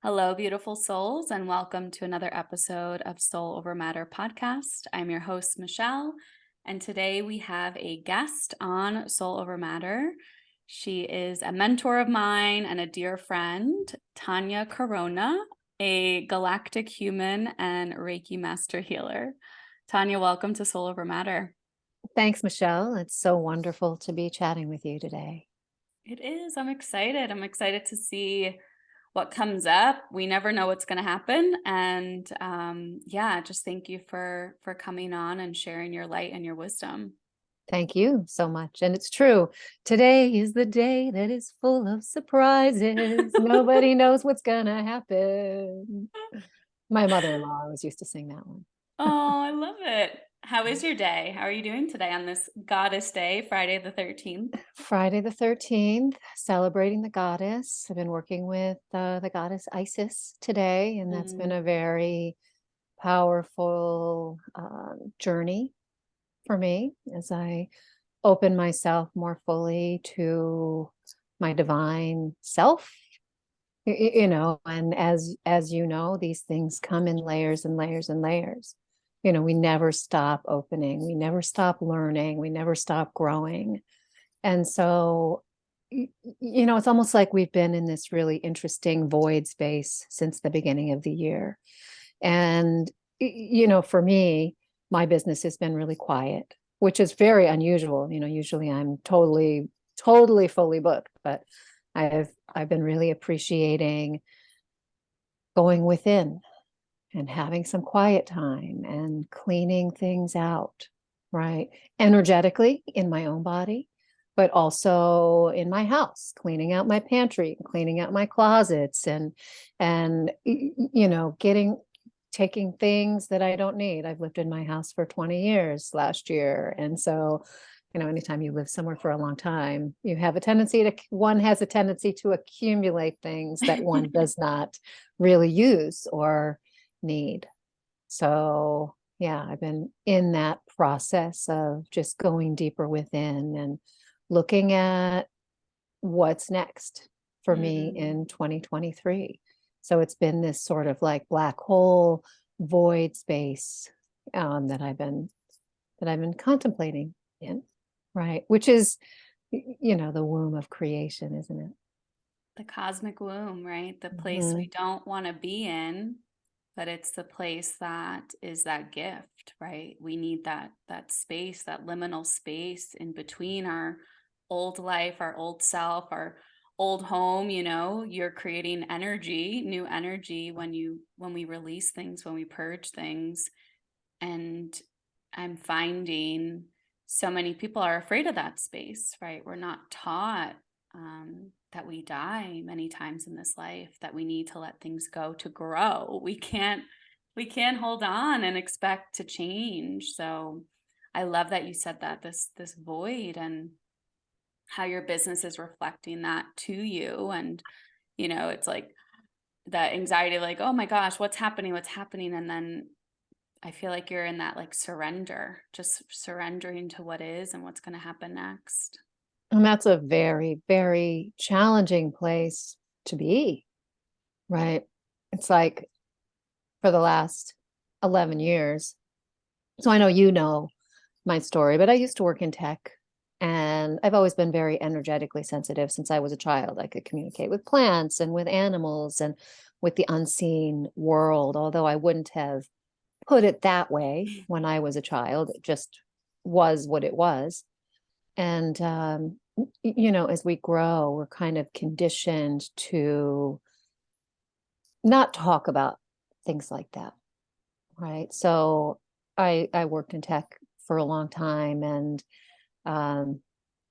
Hello, beautiful souls, and welcome to another episode of Soul Over Matter podcast. I'm your host, Michelle, and today we have a guest on Soul Over Matter. She is a mentor of mine and a dear friend, Tanya Corona, a galactic human and Reiki master healer. Tanya, welcome to Soul Over Matter. Thanks, Michelle. It's so wonderful to be chatting with you today. It is. I'm excited. I'm excited to see what comes up. We never know what's going to happen. And just thank you for coming on and sharing your light and your wisdom. Thank you so much. And it's true. Today is the day that is full of surprises. Nobody knows what's gonna happen. My mother-in-law always used to sing that one. Oh, I love it. How is your day? How are you doing today on this Goddess Day, Friday the 13th? Friday the 13th, celebrating the goddess. I've been working with the goddess Isis today, and that's been a very powerful journey for me as I open myself more fully to my divine self. And as you know, these things come in layers and layers and layers. We never stop opening, we never stop learning, we never stop growing. And so it's almost like we've been in this really interesting void space since the beginning of the year. And for me, my business has been really quiet, which is very unusual. Usually I'm totally fully booked, but I've been really appreciating going within and having some quiet time and cleaning things out, right? Energetically in my own body, but also in my house, cleaning out my pantry, cleaning out my closets, and taking things that I don't need. I've lived in my house for 20 years last year. And so, anytime you live somewhere for a long time, one has a tendency to accumulate things that one does not really use or need. So, yeah, I've been in that process of just going deeper within and looking at what's next for me in 2023. So it's been this sort of like black hole void space that I've been contemplating in, right? Which is, the womb of creation, isn't it? The cosmic womb, right? The place we don't want to be in, but it's the place that is that gift, right? We need that space, that liminal space in between our old life, our old self, our old home. You're creating energy, new energy when we release things, when we purge things. And I'm finding so many people are afraid of that space, right? We're not taught that we die many times in this life, that we need to let things go to grow. We can't hold on and expect to change. So I love that you said that, this void, and how your business is reflecting that to you. And it's like that anxiety, like, oh my gosh, what's happening? And then I feel like you're in that like surrender, just surrendering to what is and what's going to happen next. And that's a very, very challenging place to be, right? It's like for the last 11 years. So I know my story, but I used to work in tech, and I've always been very energetically sensitive since I was a child. I could communicate with plants and with animals and with the unseen world, although I wouldn't have put it that way when I was a child. It just was what it was. And, as we grow, we're kind of conditioned to not talk about things like that. Right. So I worked in tech for a long time, um,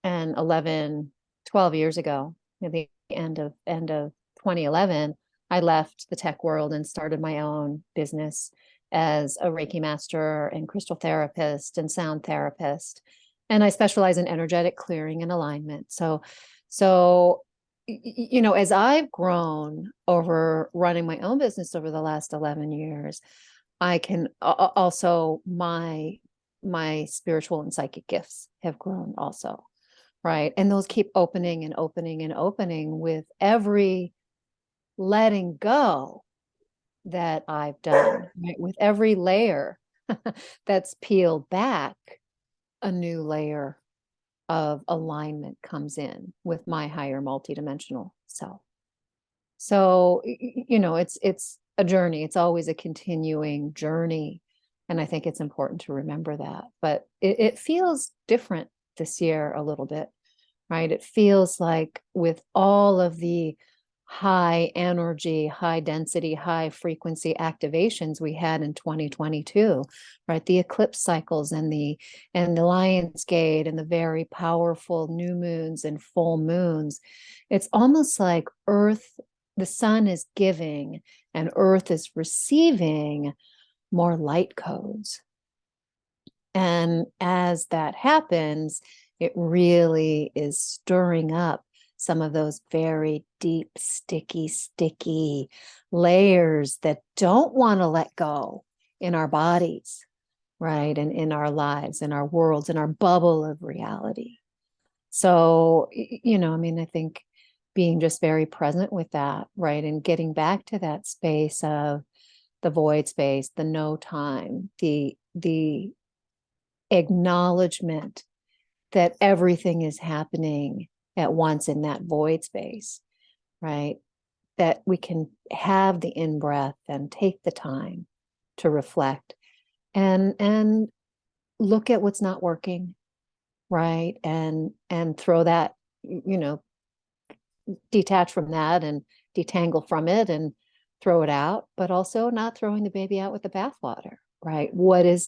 and 11, 12 years ago, at the end of 2011, I left the tech world and started my own business as a Reiki master and crystal therapist and sound therapist. And I specialize in energetic clearing and alignment. So as I've grown over running my own business over the last 11 years, I can also my spiritual and psychic gifts have grown also, right? And those keep opening and opening and opening with every letting go that I've done, right? With every layer that's peeled back, a new layer of alignment comes in with my higher multidimensional self. So, it's a journey. It's always a continuing journey. And I think it's important to remember that. But it feels different this year a little bit, right? It feels like with all of the high energy, high density, high frequency activations we had in 2022, right? The eclipse cycles and the Lion's Gate and the very powerful new moons and full moons. It's almost like Earth, the sun is giving and Earth is receiving more light codes. And as that happens, it really is stirring up some of those very deep, sticky layers that don't want to let go in our bodies, right? And in our lives, in our worlds, in our bubble of reality. So, I think being just very present with that, right? And getting back to that space of the void space, the no time, the acknowledgement that everything is happening at once in that void space, right? That we can have the in-breath and take the time to reflect and look at what's not working, right? And throw that, detach from that and detangle from it and throw it out, but also not throwing the baby out with the bathwater, right? What is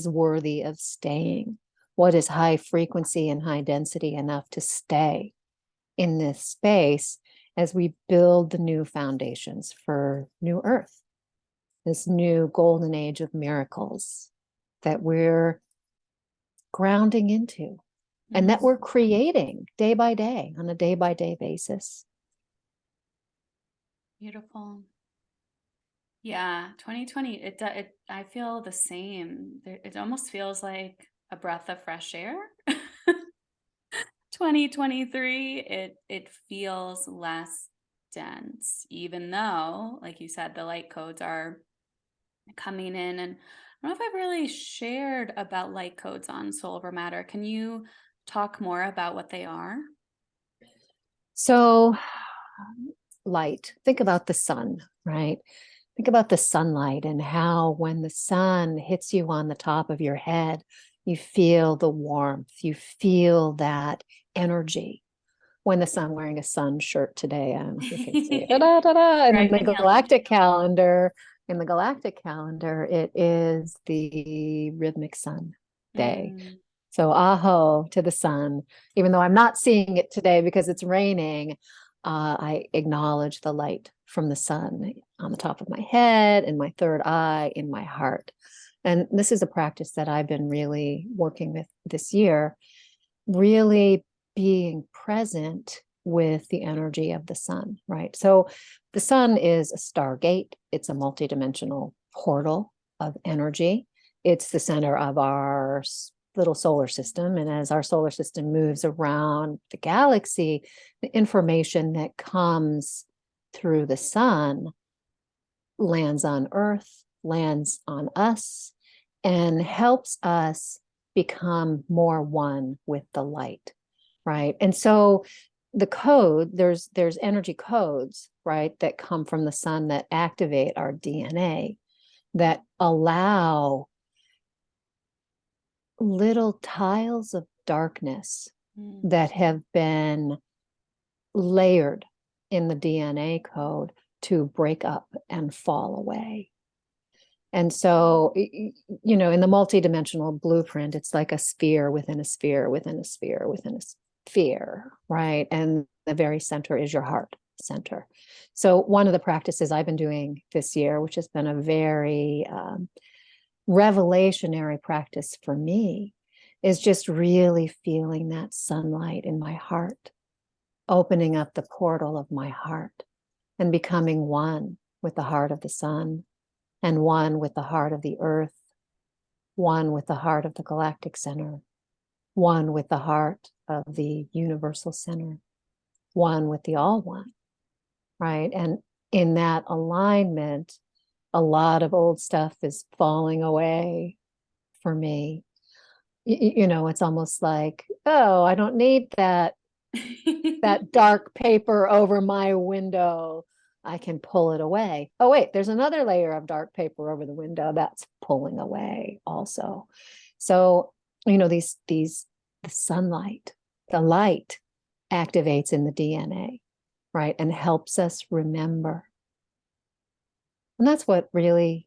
worthy of staying? What is high frequency and high density enough to stay in this space as we build the new foundations for new earth, this new golden age of miracles that we're grounding into and that we're creating day by day on a day by day basis. Beautiful. Yeah, 2020, I feel the same. It almost feels like a breath of fresh air. 2023, it feels less dense, even though, like you said, the light codes are coming in. And I don't know if I've really shared about light codes on Soul Over Matter. Can you talk more about what they are? So, light, think about the sun, right? Think about the sunlight and how when the sun hits you on the top of your head, you feel the warmth, you feel that energy. When the sun, wearing a sun shirt today, I don't know if you can see it. Da, da, da. And in the galactic calendar, it is the rhythmic sun day. So aho to the sun, even though I'm not seeing it today because it's raining. I acknowledge the light from the sun on the top of my head, in my third eye, in my heart. And this is a practice that I've been really working with this year, really being present with the energy of the sun, right? So the sun is a stargate. It's a multidimensional portal of energy. It's the center of our little solar system. And as our solar system moves around the galaxy, the information that comes through the sun lands on Earth, lands on us, and helps us become more one with the light, right? And so the code, there's energy codes, right, that come from the sun that activate our DNA, that allow little tiles of darkness that have been layered in the DNA code to break up and fall away. And so, in the multidimensional blueprint, it's like a sphere within a sphere within a sphere within a sphere, right? And the very center is your heart center. So one of the practices I've been doing this year, which has been a very revelationary practice for me, is just really feeling that sunlight in my heart, opening up the portal of my heart and becoming one with the heart of the sun and one with the heart of the earth, one with the heart of the galactic center, one with the heart of the universal center, one with the all one. right? And in that alignment, a lot of old stuff is falling away for me. It's almost like, oh, I don't need that dark paper over my window. I can pull it away. Oh, wait, there's another layer of dark paper over the window that's pulling away also. So, the sunlight, the light activates in the DNA, right? And helps us remember. And that's what really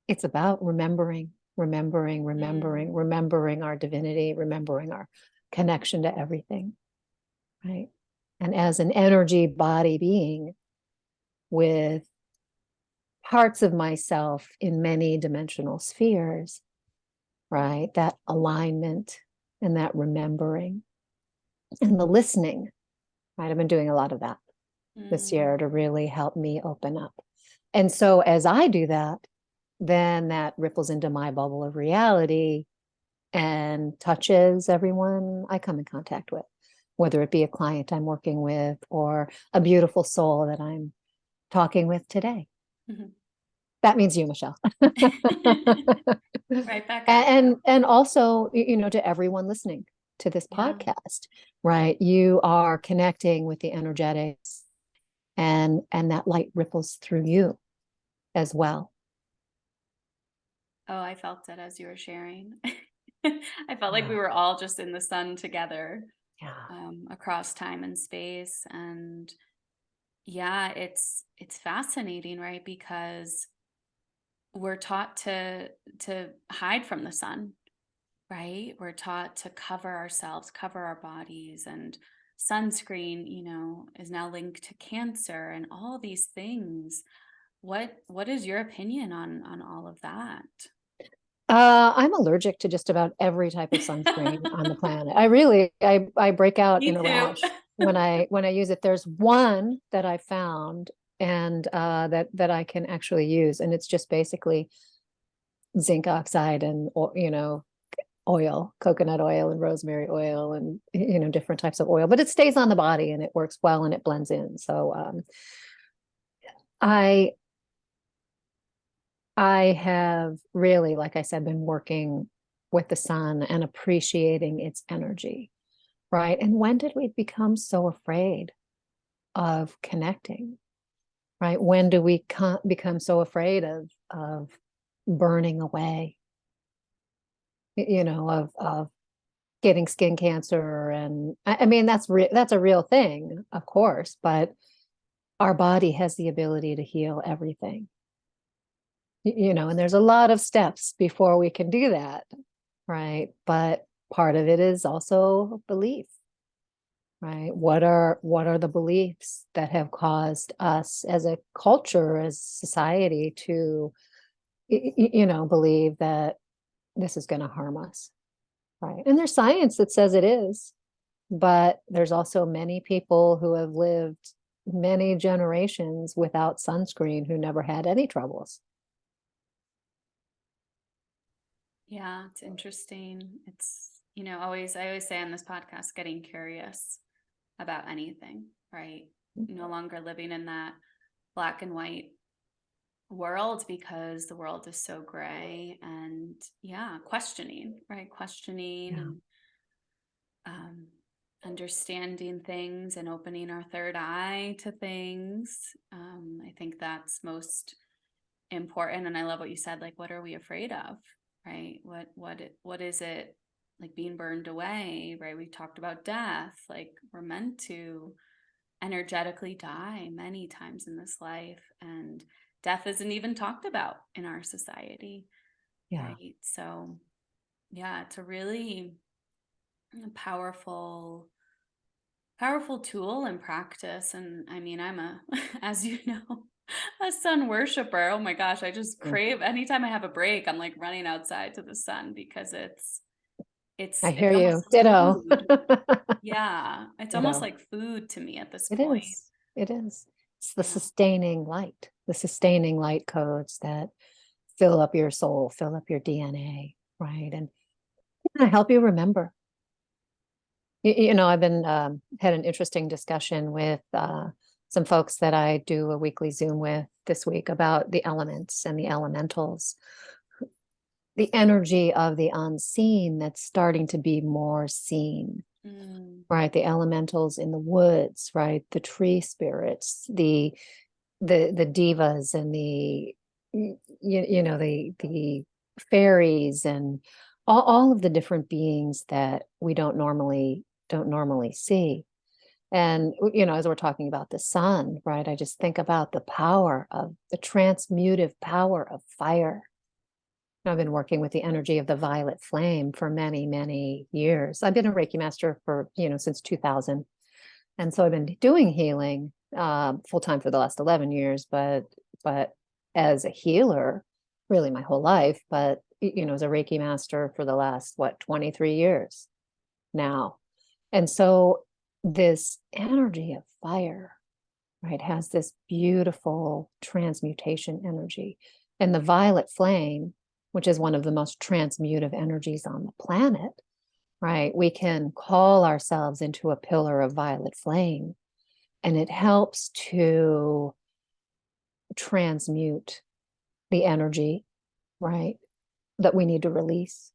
it's about, remembering, remembering our divinity, remembering our connection to everything, right? And as an energy body being with parts of myself in many dimensional spheres, right? That alignment and that remembering and the listening, right? I've been doing a lot of that this year to really help me open up. And so as I do that, then that ripples into my bubble of reality and touches everyone I come in contact with, whether it be a client I'm working with or a beautiful soul that I'm talking with today. Mm-hmm. That means you, Michelle. Right back at you. And also, to everyone listening to this podcast, right? You are connecting with the energetics and that light ripples through you as well. Oh, I felt it as you were sharing. I felt like we were all just in the sun together, across time and space. And yeah, it's fascinating, right? Because we're taught to hide from the sun, right? We're taught to cover ourselves, cover our bodies, and sunscreen, is now linked to cancer and all these things. What is your opinion on all of that? I'm allergic to just about every type of sunscreen on the planet. I break out Me in a too. rash when I use it. There's one that I found and that I can actually use, and it's just basically zinc oxide and oil, coconut oil and rosemary oil, and different types of oil. But it stays on the body and it works well and it blends in. So I have really, like I said, been working with the sun and appreciating its energy, right? And when did we become so afraid of connecting, right? When do we become so afraid of burning away, of getting skin cancer? And I mean, that's a real thing, of course, but our body has the ability to heal everything. And there's a lot of steps before we can do that, right? But part of it is also belief, right? What are the beliefs that have caused us as a culture, as society, to believe that this is going to harm us, right? And there's science that says it is, but there's also many people who have lived many generations without sunscreen who never had any troubles. Yeah, it's interesting. It's, I always say on this podcast, getting curious about anything, right? No longer living in that black and white world because the world is so gray. And questioning, right? Questioning and understanding things and opening our third eye to things. I think that's most important. And I love what you said, like, what are we afraid of? Right? What is it, like being burned away, right? We talked about death, like we're meant to energetically die many times in this life, and death isn't even talked about in our society. Right? So it's a really powerful tool and practice. And I mean, I'm as you know, a sun worshiper. Oh my gosh, I just crave anytime I have a break, I'm like running outside to the sun because it's I hear you. almost Ditto. food. Yeah, it's almost like food to me at this It point. is. It is. It's the sustaining light codes that fill up your soul, fill up your DNA, right? And help you remember. I've been had an interesting discussion with some folks that I do a weekly Zoom with this week about the elements and the elementals, the energy of the unseen that's starting to be more seen, right? The elementals in the woods, right? The tree spirits, the divas and the fairies and all of the different beings that we don't normally see. And as we're talking about the sun, right, I just think about the power of the transmutive power of fire. I've been working with the energy of the violet flame for many, many years. I've been a Reiki master for since 2000, and so I've been doing healing full time for the last 11 years, but as a healer really my whole life, but as a Reiki master for the last 23 years now. And so this energy of fire, right, has this beautiful transmutation energy. And the violet flame, which is one of the most transmutive energies on the planet, right, we can call ourselves into a pillar of violet flame, and it helps to transmute the energy, right, that we need to release.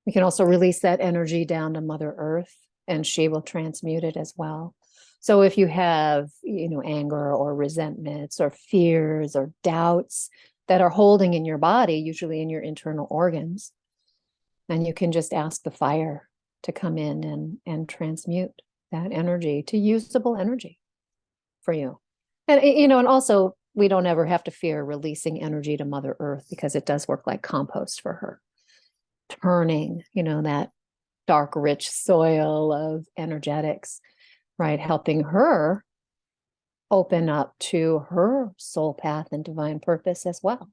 We can also release that energy down to Mother Earth, and she will transmute it as well. So if you have, anger or resentments or fears or doubts that are holding in your body, usually in your internal organs, then you can just ask the fire to come in and transmute that energy to usable energy for you. And, and also we don't ever have to fear releasing energy to Mother Earth, because it does work like compost for her, turning, that dark, rich soil of energetics, right? Helping her open up to her soul path and divine purpose as well.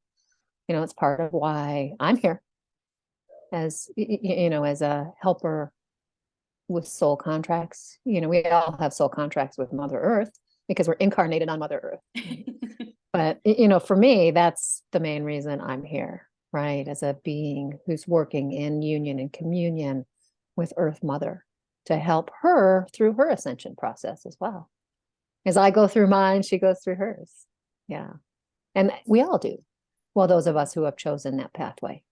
It's part of why I'm here as, as a helper with soul contracts. We all have soul contracts with Mother Earth because we're incarnated on Mother Earth. But, for me, that's the main reason I'm here, right? As a being who's working in union and communion with Earth Mother to help her through her ascension process as well. As I go through mine, she goes through hers. Yeah. And we all do. Well, those of us who have chosen that pathway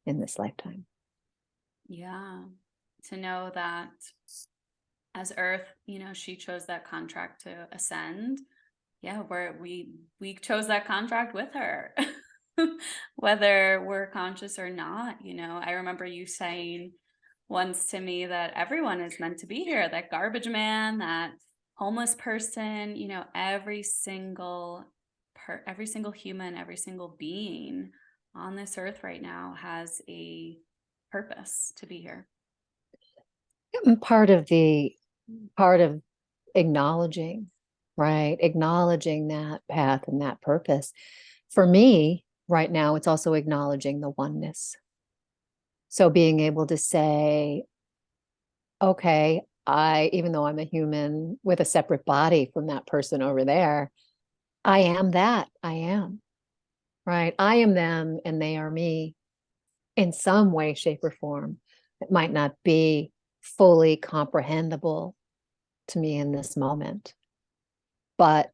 in this lifetime. Yeah. To know that as Earth, she chose that contract to ascend. Yeah, we chose that contract with her. Whether we're conscious or not. I remember you saying once to me that everyone is meant to be here, that garbage man, that homeless person, every single human, every single being on this earth right now has a purpose to be here. Part of acknowledging, right? Acknowledging that path and that purpose. For me, right now, it's also acknowledging the oneness. So being able to say, okay, even though I'm a human with a separate body from that person over there, I am that. I am, right? I am them and they are me in some way, shape, or form. It might not be fully comprehensible to me in this moment, but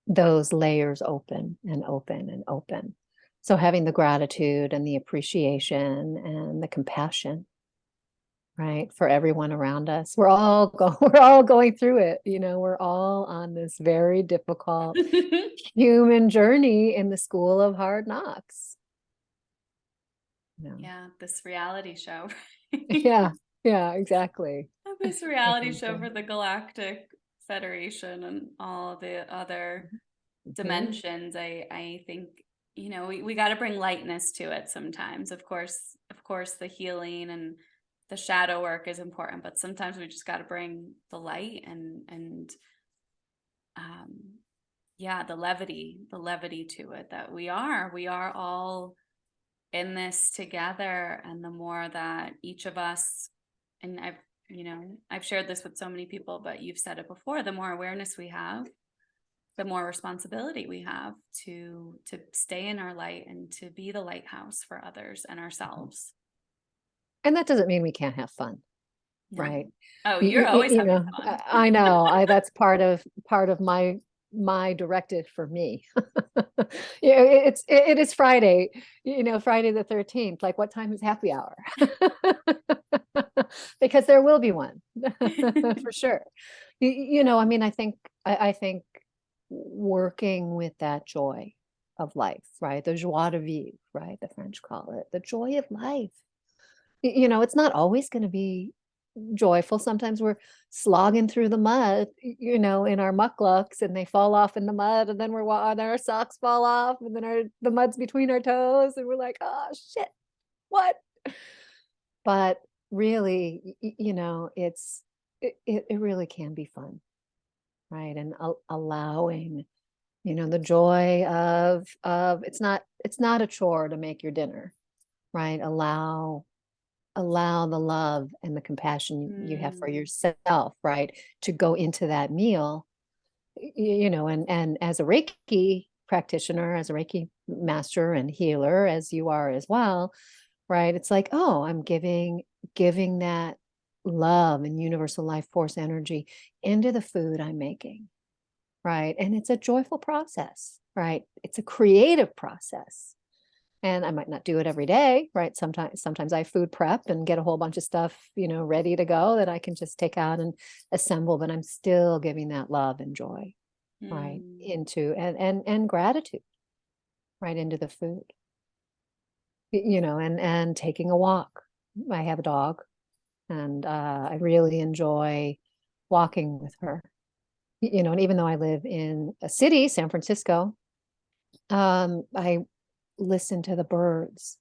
those layers open and open and open. So having the gratitude and the appreciation and the compassion, right, for everyone around us. We're all going through it. We're all on this very difficult human journey in the school of hard knocks. Yeah, this reality show. Yeah, exactly. This reality show for the Galactic Federation and all the other dimensions. I think, we got to bring lightness to it sometimes. Of course, the healing and the shadow work is important, but sometimes we just got to bring the light and the levity to it, that we are all in this together. And the more that each of us, and I've shared this with so many people, but you've said it before, the more awareness we have, the more responsibility we have to stay in our light and to be the lighthouse for others and ourselves. And that doesn't mean we can't have fun. Yeah. right? Oh, you're always You having know, fun. I know, that's part of my directive for me. Yeah, it is Friday, Friday the 13th. Like, what time is happy hour? Because there will be one for sure. I mean, I think working with that joy of life, right? The joie de vivre, right? The French call it the joy of life. It's not always going to be joyful. Sometimes we're slogging through the mud, in our mucklucks, and they fall off in the mud, and then and our socks fall off, and then the mud's between our toes, and we're like, oh shit, what? But really, it really can be fun, right? And allowing, the joy of it's not a chore to make your dinner, right? Allow the love and the compassion you have for Mm. yourself, right, to go into that meal. And as a Reiki practitioner, as a Reiki master and healer, as you are as well, right, it's like, oh, I'm giving that love and universal life force energy into the food I'm making, right? And it's a joyful process, right? It's a creative process, and I might not do it every day, right? Sometimes I food prep and get a whole bunch of stuff, ready to go that I can just take out and assemble, but I'm still giving that love and joy, right, Mm. into and gratitude, right, into the food. And taking a walk. I have a dog, and I really enjoy walking with her. And even though I live in a city, San Francisco, I listen to the birds.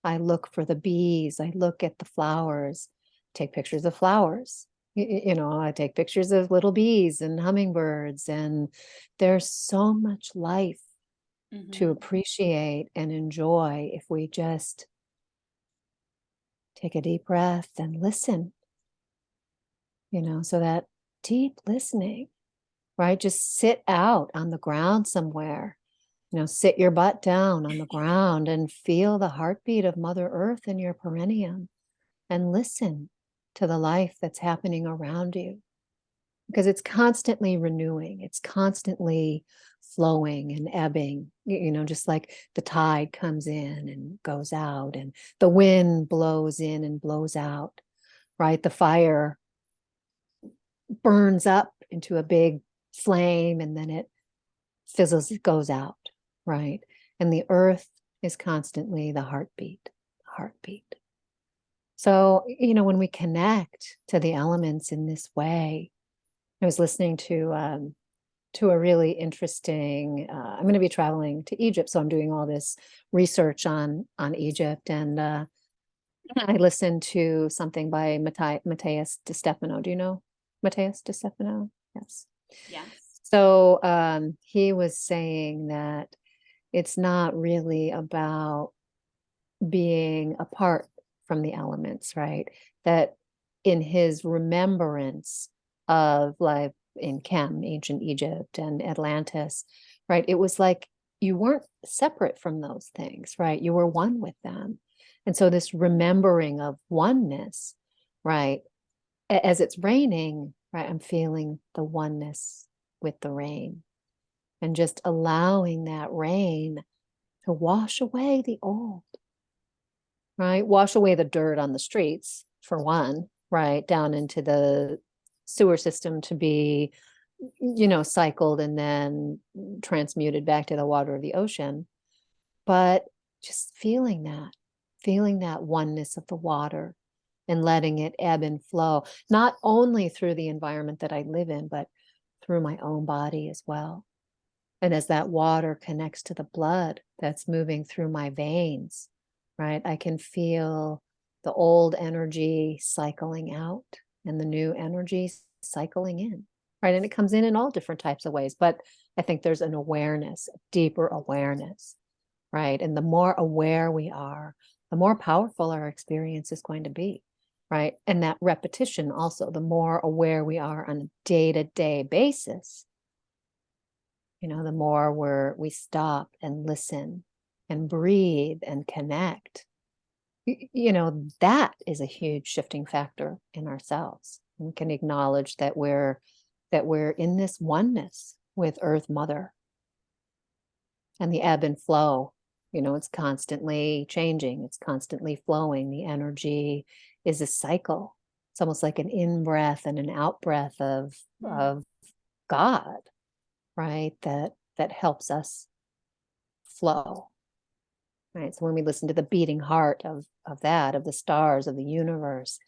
I look for the bees. I look at the flowers, take pictures of flowers. I take pictures of little bees and hummingbirds, and there's so much life to Mhm. appreciate and enjoy if we just take a deep breath and listen, so that deep listening, right? Just sit out on the ground somewhere, sit your butt down on the ground and feel the heartbeat of Mother Earth in your perineum, and listen to the life that's happening around you, because it's constantly renewing, it's constantly flowing and ebbing, just like the tide comes in and goes out, and the wind blows in and blows out, right? The fire burns up into a big flame, and then it fizzles, it goes out, right? And the earth is constantly the heartbeat. So, when we connect to the elements in this way, I was listening to a really interesting. I'm going to be traveling to Egypt, so I'm doing all this research on Egypt, and I listened to something by Matthias de Stefano. Do you know Matthias de Stefano? Yes. Yes. So he was saying that it's not really about being apart from the elements, right? That in his remembrance of life in ancient Egypt and Atlantis, right? It was like you weren't separate from those things, right? You were one with them. And so this remembering of oneness, right? As it's raining, right? I'm feeling the oneness with the rain, and just allowing that rain to wash away the old, right? Wash away the dirt on the streets, for one, right? Down into the sewer system to be, cycled and then transmuted back to the water of the ocean. But just feeling that oneness of the water and letting it ebb and flow, not only through the environment that I live in, but through my own body as well. And as that water connects to the blood that's moving through my veins, right, I can feel the old energy cycling out and the new energy cycling in, right? And it comes in all different types of ways. But I think there's an awareness, a deeper awareness, right? And the more aware we are, the more powerful our experience is going to be, right? And that repetition also, the more aware we are on a day-to-day basis, the more we stop and listen and breathe and connect, You know, that is a huge shifting factor in ourselves. We can acknowledge that we're in this oneness with Earth Mother, and the ebb and flow. You know, it's constantly changing, it's constantly flowing. The energy is a cycle. It's almost like an in-breath and an out-breath of God, right? That helps us flow. Right. So when we listen to the beating heart of that, of the stars, of the universe,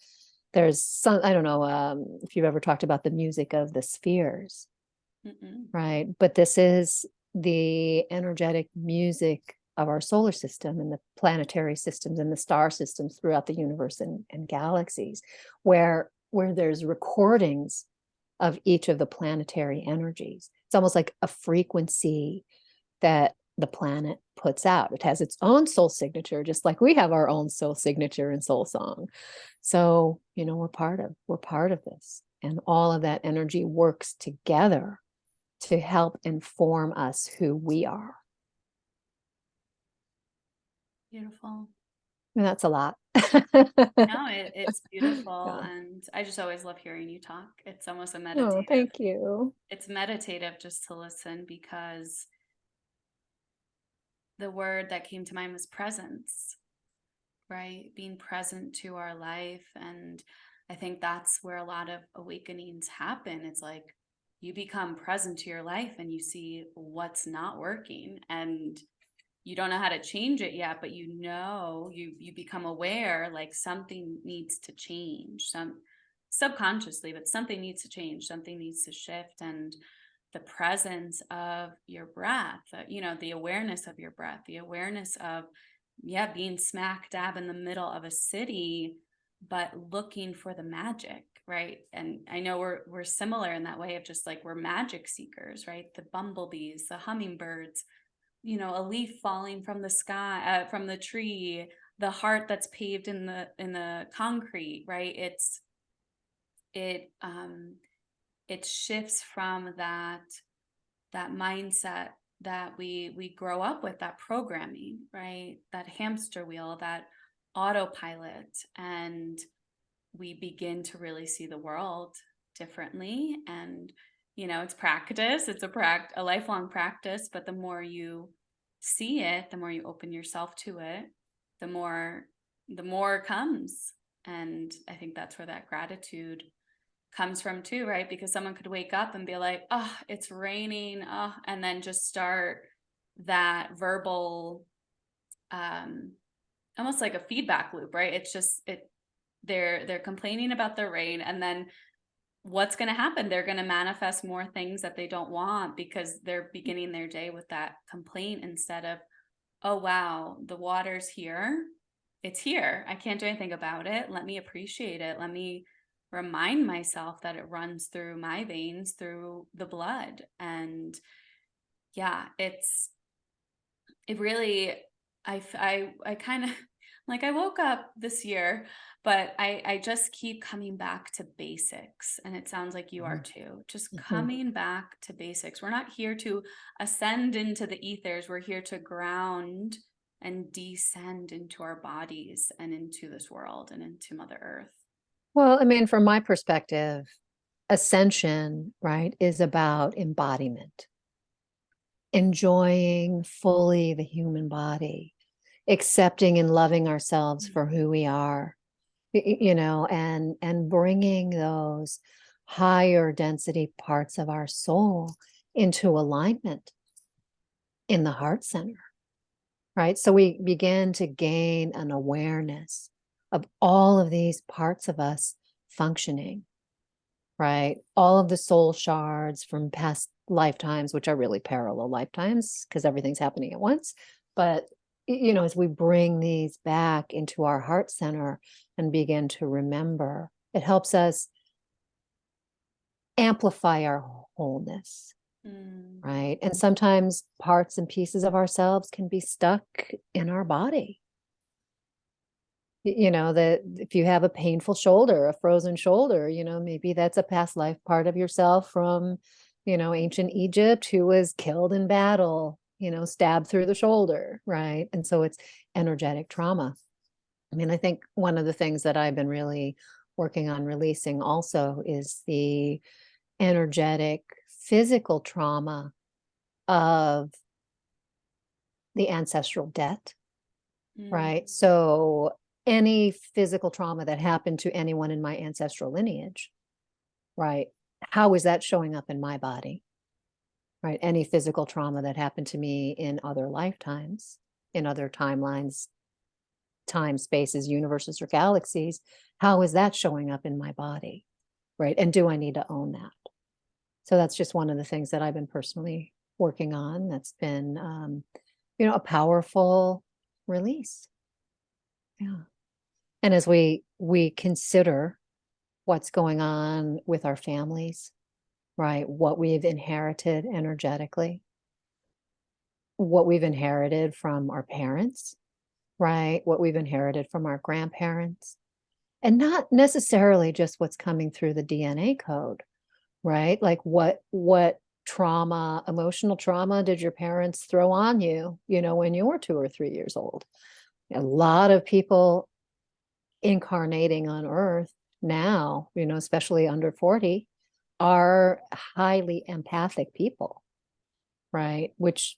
there's some, I don't know if you've ever talked about the music of the spheres, Mm-mm. right? But this is the energetic music of our solar system and the planetary systems and the star systems throughout the universe and galaxies, where there's recordings of each of the planetary energies. It's almost like a frequency that the planet puts out. It has its own soul signature, just like we have our own soul signature and soul song. So, you know, we're part of this. And all of that energy works together to help inform us who we are. Beautiful. And that's a lot. No, it's beautiful. Yeah. And I just always love hearing you talk. It's almost a Oh, meditative. thank you. It's meditative just to listen, because the word that came to mind was presence, right? Being present to our life. And I think that's where a lot of awakenings happen. It's like you become present to your life and you see what's not working, and you don't know how to change it yet, but you know, you become aware, like something needs to change, some subconsciously, but something needs to change, something needs to shift. And the presence of your breath, you know, the awareness of your breath, the awareness of, yeah, being smack dab in the middle of a city, but looking for the magic, right? And I know we're similar in that way of just like we're magic seekers, right? The bumblebees, the hummingbirds, you know, a leaf falling from the sky, from the tree, the heart that's paved in the concrete, right? It shifts from that mindset that we grow up with, that programming, right? That hamster wheel, that autopilot, and we begin to really see the world differently. And you know, it's practice, it's a lifelong practice, but the more you see it, the more you open yourself to it, the more comes. And I think that's where that gratitude comes from too, right? Because someone could wake up and be like, oh, it's raining, oh, and then just start that verbal, um almost like a feedback loop, right? It's just they're complaining about the rain, and then what's going to happen? They're going to manifest more things that they don't want, because they're beginning their day with that complaint instead of, oh wow, the water's here, it's here, I can't do anything about it, let me appreciate it, let me remind myself that it runs through my veins, through the blood. And yeah, it really, I kind of like, I woke up this year, but I just keep coming back to basics. And it sounds like you are too, just Mhm. coming back to basics. We're not here to ascend into the ethers. We're here to ground and descend into our bodies and into this world and into Mother Earth. Well, I mean, from my perspective, ascension, right, is about embodiment, enjoying fully the human body, accepting and loving ourselves for who we are, you know, and bringing those higher density parts of our soul into alignment in the heart center, right? So we begin to gain an awareness of all of these parts of us functioning, right? All of the soul shards from past lifetimes, which are really parallel lifetimes because everything's happening at once. But, you know, as we bring these back into our heart center and begin to remember, it helps us amplify our wholeness, Mm. right? And sometimes parts and pieces of ourselves can be stuck in our body. You know, that if you have a painful shoulder, a frozen shoulder, you know, maybe that's a past life part of yourself from, you know, ancient Egypt, who was killed in battle, you know, stabbed through the shoulder, right? And so it's energetic trauma. I mean, I think one of the things that I've been really working on releasing also is the energetic, physical trauma of the ancestral debt, right? Mm. So any physical trauma that happened to anyone in my ancestral lineage, right? How is that showing up in my body, right? Any physical trauma that happened to me in other lifetimes, in other timelines, time, spaces, universes, or galaxies, how is that showing up in my body, right? And do I need to own that? So that's just one of the things that I've been personally working on. That's been, a powerful release. Yeah. And as we consider what's going on with our families, right? What we've inherited energetically, what we've inherited from our parents, right? What we've inherited from our grandparents, and not necessarily just what's coming through the DNA code, right? Like what trauma, emotional trauma did your parents throw on you, when you were 2 or 3 years old? A lot of people incarnating on earth now, especially under 40, are highly empathic people, right? Which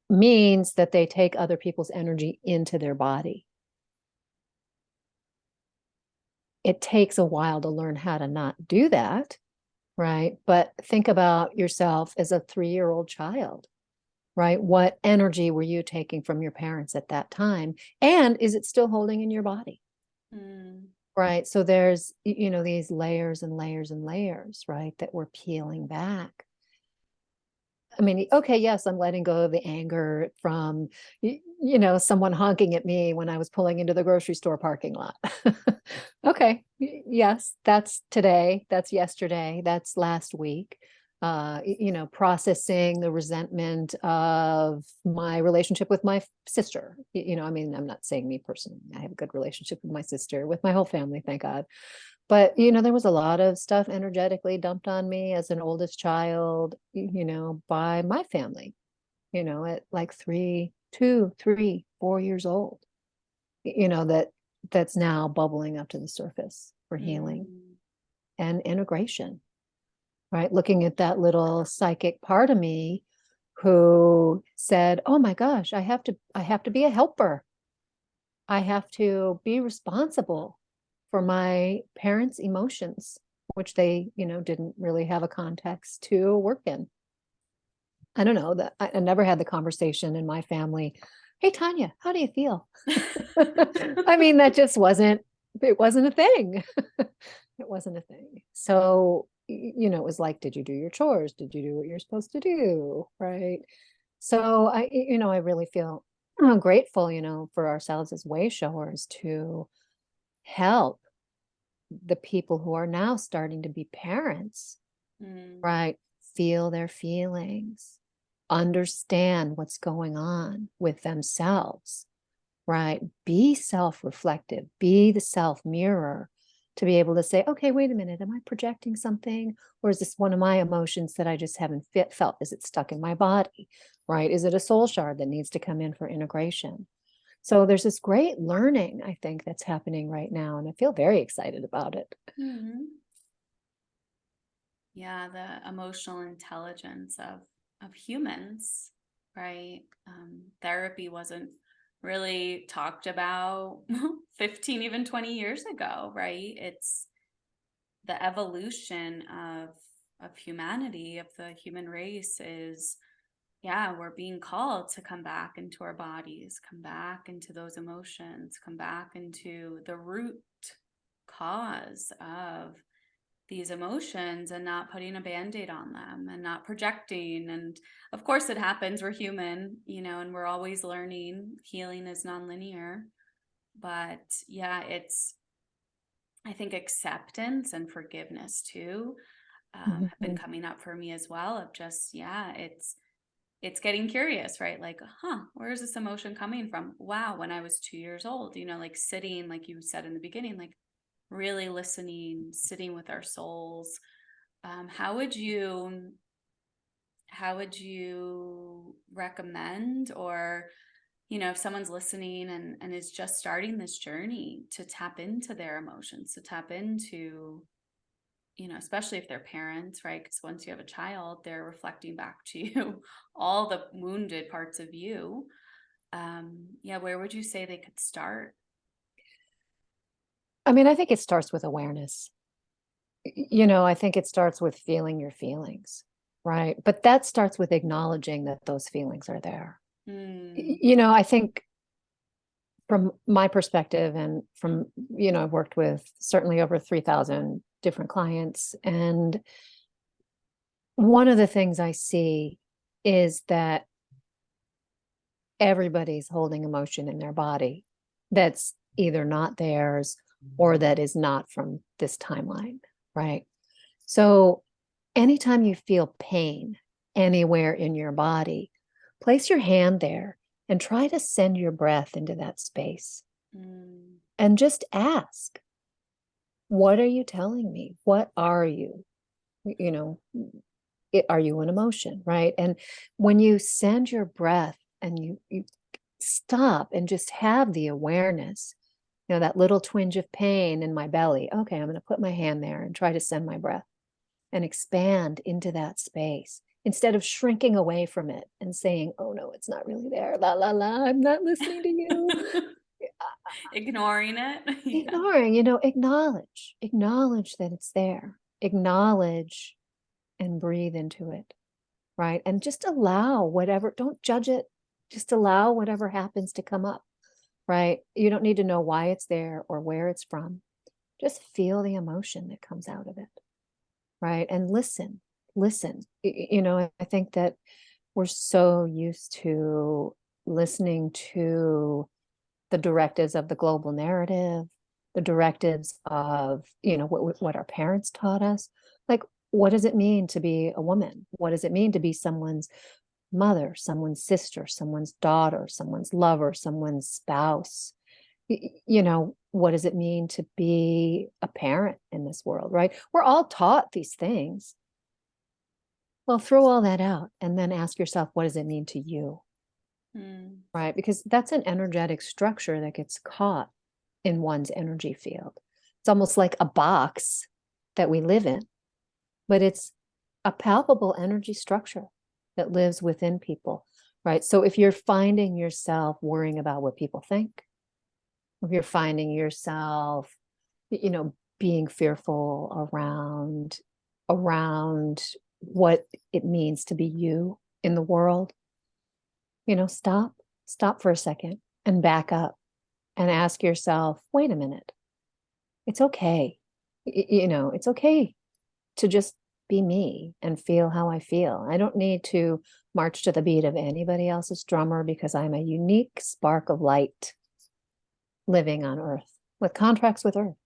means that they take other people's energy into their body. It takes a while to learn how to not do that, right? But think about yourself as a 3-year-old child, right? What energy were you taking from your parents at that time? And is it still holding in your body? Mm. Right. So there's, these layers and layers and layers, right, that we're peeling back. I mean, okay, yes, I'm letting go of the anger from, someone honking at me when I was pulling into the grocery store parking lot. Okay, yes, that's today, that's yesterday, that's last week. Processing the resentment of my relationship with my sister. I mean, I'm not saying me personally. I have a good relationship with my sister, with my whole family, thank God. But, there was a lot of stuff energetically dumped on me as an oldest child, by my family, at like 3, 2, 3, 4 years old, that's now bubbling up to the surface for healing Mm. and integration, right? Looking at that little psychic part of me who said, "Oh my gosh, I have to be a helper. I have to be responsible for my parents' emotions," which they, didn't really have a context to work in. I don't know that I never had the conversation in my family. Hey, Tanya, how do you feel? I mean, that just it wasn't a thing. It wasn't a thing. So, it was like, did you do your chores? Did you do what you're supposed to do? Right. So I really feel grateful, for ourselves as way showers to help the people who are now starting to be parents, Mm. right? Feel their feelings, understand what's going on with themselves, right? Be self-reflective, be the self-mirror to be able to say, okay, wait a minute, am I projecting something? Or is this one of my emotions that I just haven't felt? Is it stuck in my body, right? Is it a soul shard that needs to come in for integration? So there's this great learning, I think, that's happening right now, and I feel very excited about it. Mhm. Yeah, the emotional intelligence of humans, right? Therapy wasn't really talked about 15, even 20 years ago, right? It's the evolution of humanity, of the human race is, yeah, we're being called to come back into our bodies, come back into those emotions, come back into the root cause of these emotions and not putting a band-aid on them and not projecting. And of course it happens, we're human, and we're always learning. Healing is nonlinear. But yeah, it's, I think, acceptance and forgiveness too, have been Mhm. coming up for me as well, of just, yeah, it's getting curious, right? Like, where is this emotion coming from? Wow, when I was 2 years old, like sitting, like you said in the beginning, like really listening, sitting with our souls. How would you recommend, or if someone's listening and is just starting this journey to tap into their emotions, to tap into, especially if they're parents, right? Because once you have a child, they're reflecting back to you all the wounded parts of you. Yeah, where would you say they could start? I mean, I think it starts with awareness. I think it starts with feeling your feelings, right? But that starts with acknowledging that those feelings are there. Mm, I think from my perspective and from, I've worked with certainly over 3,000 different clients. And one of the things I see is that everybody's holding emotion in their body that's either not theirs or that is not from this timeline, right? So anytime you feel pain anywhere in your body, place your hand there and try to send your breath into that space mm, and just ask, what are you telling me? What are you? You know, are you an emotion, right? And when you send your breath and you stop and just have the awareness, that little twinge of pain in my belly. Okay, I'm going to put my hand there and try to send my breath and expand into that space instead of shrinking away from it and saying, oh no, it's not really there. La, la, la, I'm not listening to you. ignoring it. Yeah. Ignoring, acknowledge that it's there. Acknowledge and breathe into it, right? And just allow whatever, don't judge it. Just allow whatever happens to come up, right? You don't need to know why it's there or where it's from. Just feel the emotion that comes out of it, right? And listen. I think that we're so used to listening to the directives of the global narrative, the directives of, what our parents taught us. Like, what does it mean to be a woman? What does it mean to be someone's mother, someone's sister, someone's daughter, someone's lover, someone's spouse? What does it mean to be a parent in this world, right? We're all taught these things. Well, throw all that out and then ask yourself, what does it mean to you? Mm, Right? Because that's an energetic structure that gets caught in one's energy field. It's almost like a box that we live in, but it's a palpable energy structure that lives within people, right? So if you're finding yourself worrying about what people think, if you're finding yourself, being fearful around what it means to be you in the world, stop for a second and back up and ask yourself, wait a minute, it's okay. It's okay to just be me and feel how I feel. I don't need to march to the beat of anybody else's drummer because I'm a unique spark of light living on earth with contracts with earth,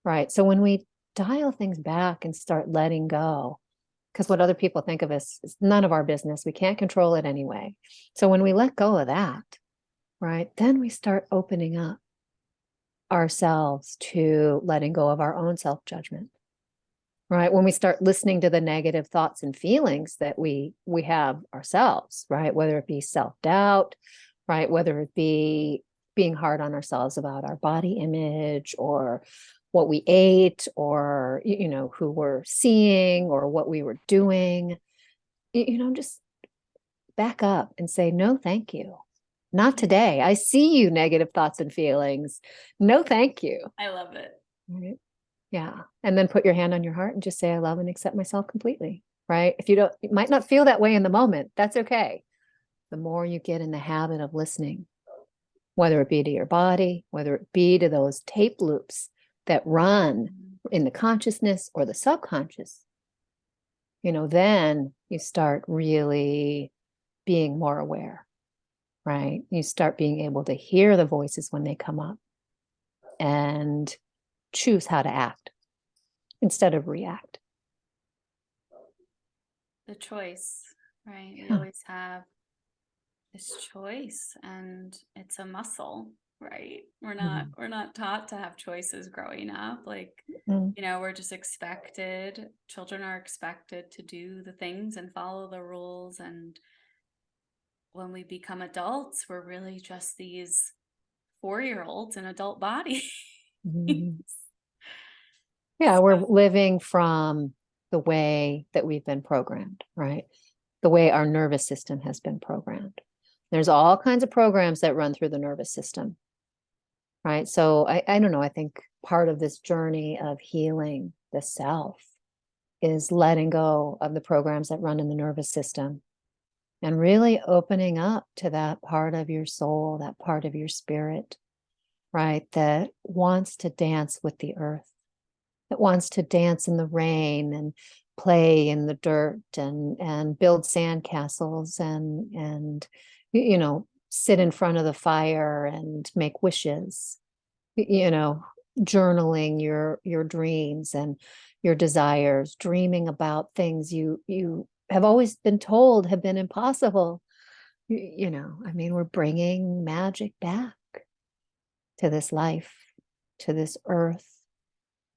right? So when we dial things back and start letting go, because what other people think of us is none of our business. We can't control it anyway. So when we let go of that, right, then we start opening up ourselves to letting go of our own self-judgment, right? When we start listening to the negative thoughts and feelings that we have ourselves, right? Whether it be self-doubt, right? Whether it be being hard on ourselves about our body image or what we ate or, who we're seeing or what we were doing, just back up and say, no, thank you. Not today. I see you, negative thoughts and feelings. No, thank you. I love it. Right. Yeah. And then put your hand on your heart and just say, I love and accept myself completely. Right. If you might not feel that way in the moment, that's okay. The more you get in the habit of listening, whether it be to your body, whether it be to those tape loops that run in the consciousness or the subconscious, then you start really being more aware, right? You start being able to hear the voices when they come up and choose how to act instead of react. The choice, right? We Yeah. always have this choice and it's a muscle, right? We're not taught to have choices growing up. Like, Mm. we're just expected, children are expected to do the things and follow the rules. And when we become adults, we're really just these 4-year-olds in adult bodies. Mhm. Yeah, we're living from the way that we've been programmed, right? The way our nervous system has been programmed. There's all kinds of programs that run through the nervous system, right? So I don't know, I think part of this journey of healing the self is letting go of the programs that run in the nervous system and really opening up to that part of your soul, that part of your spirit, right? That wants to dance with the earth, that wants to dance in the rain and play in the dirt and build sandcastles and you know, sit in front of the fire and make wishes, you know, journaling your dreams and your desires, dreaming about things you have always been told have been impossible. You know, I mean, we're bringing magic back to this life, to this earth,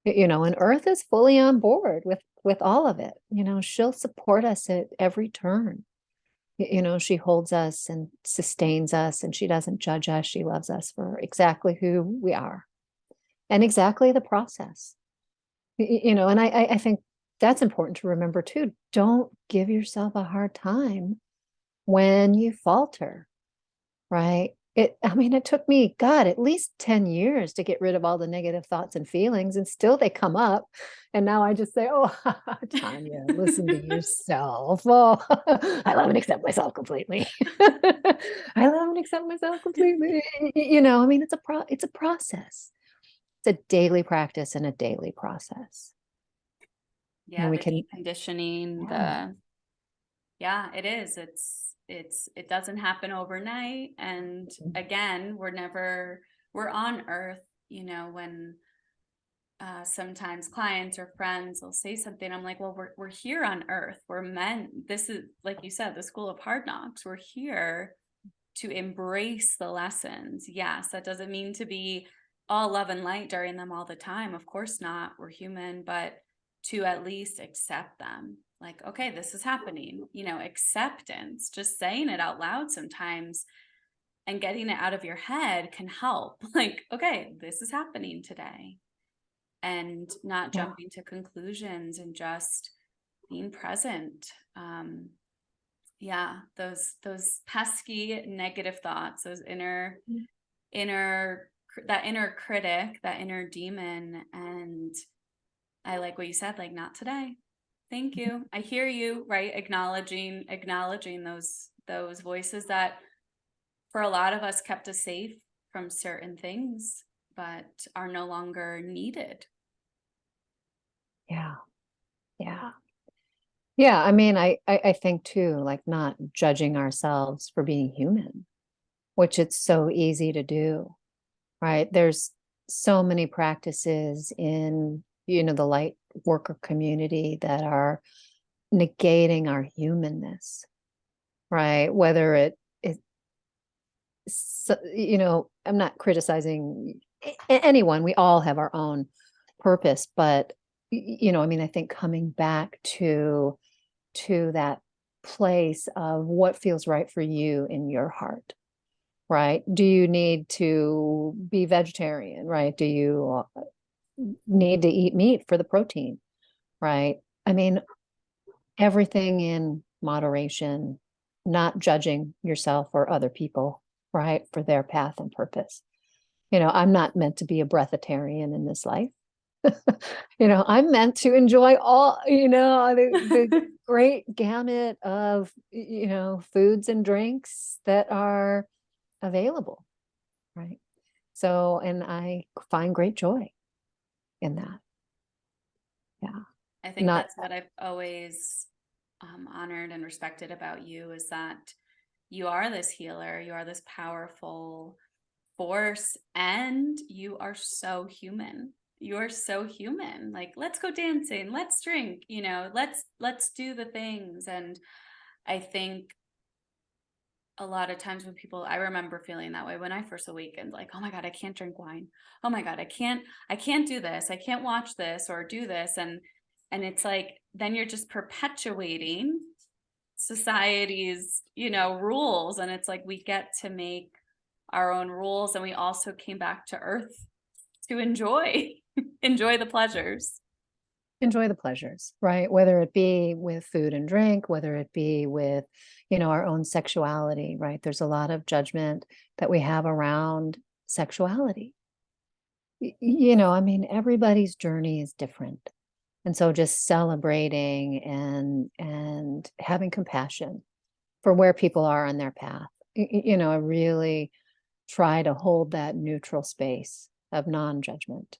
you know, and earth is fully on board with all of it. You know, she'll support us at every turn. You know, she holds us and sustains us, and she doesn't judge us. She loves us for exactly who we are and exactly the process. You know, and I think that's important to remember too. Don't give yourself a hard time when you falter, right? I mean, it took me, God, at least 10 years to get rid of all the negative thoughts and feelings, and still they come up. And now I just say, oh, Tanya, listen to yourself. Oh, I love and accept myself completely. I love and accept myself completely. You know, I mean, it's a process. It's a daily practice and a daily process. And Yeah, we the can, deconditioning, yeah. yeah, it is. It doesn't happen overnight. And again, we're on earth, you know, when sometimes clients or friends will say something, I'm like, well, we're here on earth. We're meant, this is, like you said, the school of hard knocks. We're here to embrace the lessons. Yes, that doesn't mean to be all love and light during them all the time. Of course not. We're human, but to at least accept them. Like, okay, this is happening, you know, acceptance, just saying it out loud sometimes and getting it out of your head can help. Like, okay, this is happening today. And not Yeah. jumping to conclusions and just being present. Yeah, those pesky negative thoughts, those inner that inner critic, that inner demon. And I like what you said, like, not today. Thank you. I hear you, right? Acknowledging those voices that for a lot of us kept us safe from certain things, but are no longer needed. Yeah. Yeah. Yeah. I mean, I think too, like not judging ourselves for being human, which it's so easy to do, right? There's so many practices in, you know, the light worker community that are negating our humanness, right? Whether it, you know, I'm not criticizing anyone. We all have our own purpose, but you know, I mean, I think coming back to that place of what feels right for you in your heart, right? Do you need to be vegetarian, right? Do you need to eat meat for the protein, right? I mean, everything in moderation, not judging yourself or other people, right, for their path and purpose. You know, I'm not meant to be a breatharian in this life. You know, I'm meant to enjoy all, you know, the great gamut of, you know, foods and drinks that are available, right? So, and I find great joy in that. Yeah. I think Not, that's what I've always honored and respected about you is that you are this healer, you are this powerful force, and you are so human. You are so human. Like, let's go dancing, let's drink, you know, let's do the things. And I think a lot of times when people, I remember feeling that way when I first awakened, like, oh my God, I can't drink wine. Oh my God, I can't do this. I can't watch this or do this. And it's like, then you're just perpetuating society's, rules. And it's like we get to make our own rules, and we also came back to earth to enjoy enjoy the pleasures. Enjoy the pleasures, right? Whether it be with food and drink, whether it be with, our own sexuality, right? There's a lot of judgment that we have around sexuality. I mean, everybody's journey is different. And so just celebrating and having compassion for where people are on their path. I really try to hold that neutral space of non-judgment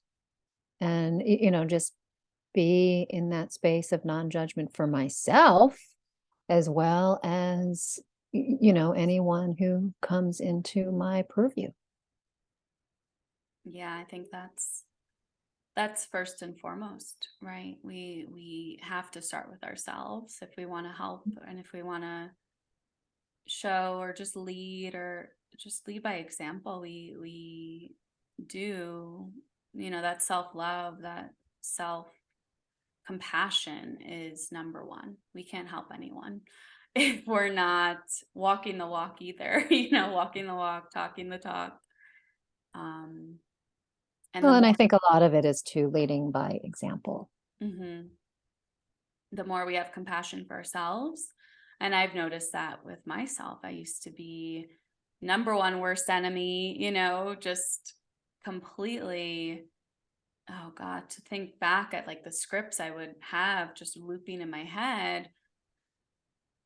and just be in that space of non-judgment for myself as well as anyone who comes into my purview. Yeah, I think that's first and foremost, right? We have to start with ourselves if we want to help, and if we want to show or just lead by example. We do, that self-love, that self compassion is number one. We can't help anyone if we're not walking the walk either, walking the walk, talking the talk. And the Well, and I more, think a lot of it is too leading by example. mhm, the more we have compassion for ourselves. And I've noticed that with myself. I used to be number one worst enemy, just completely, oh God, to think back at like the scripts I would have just looping in my head.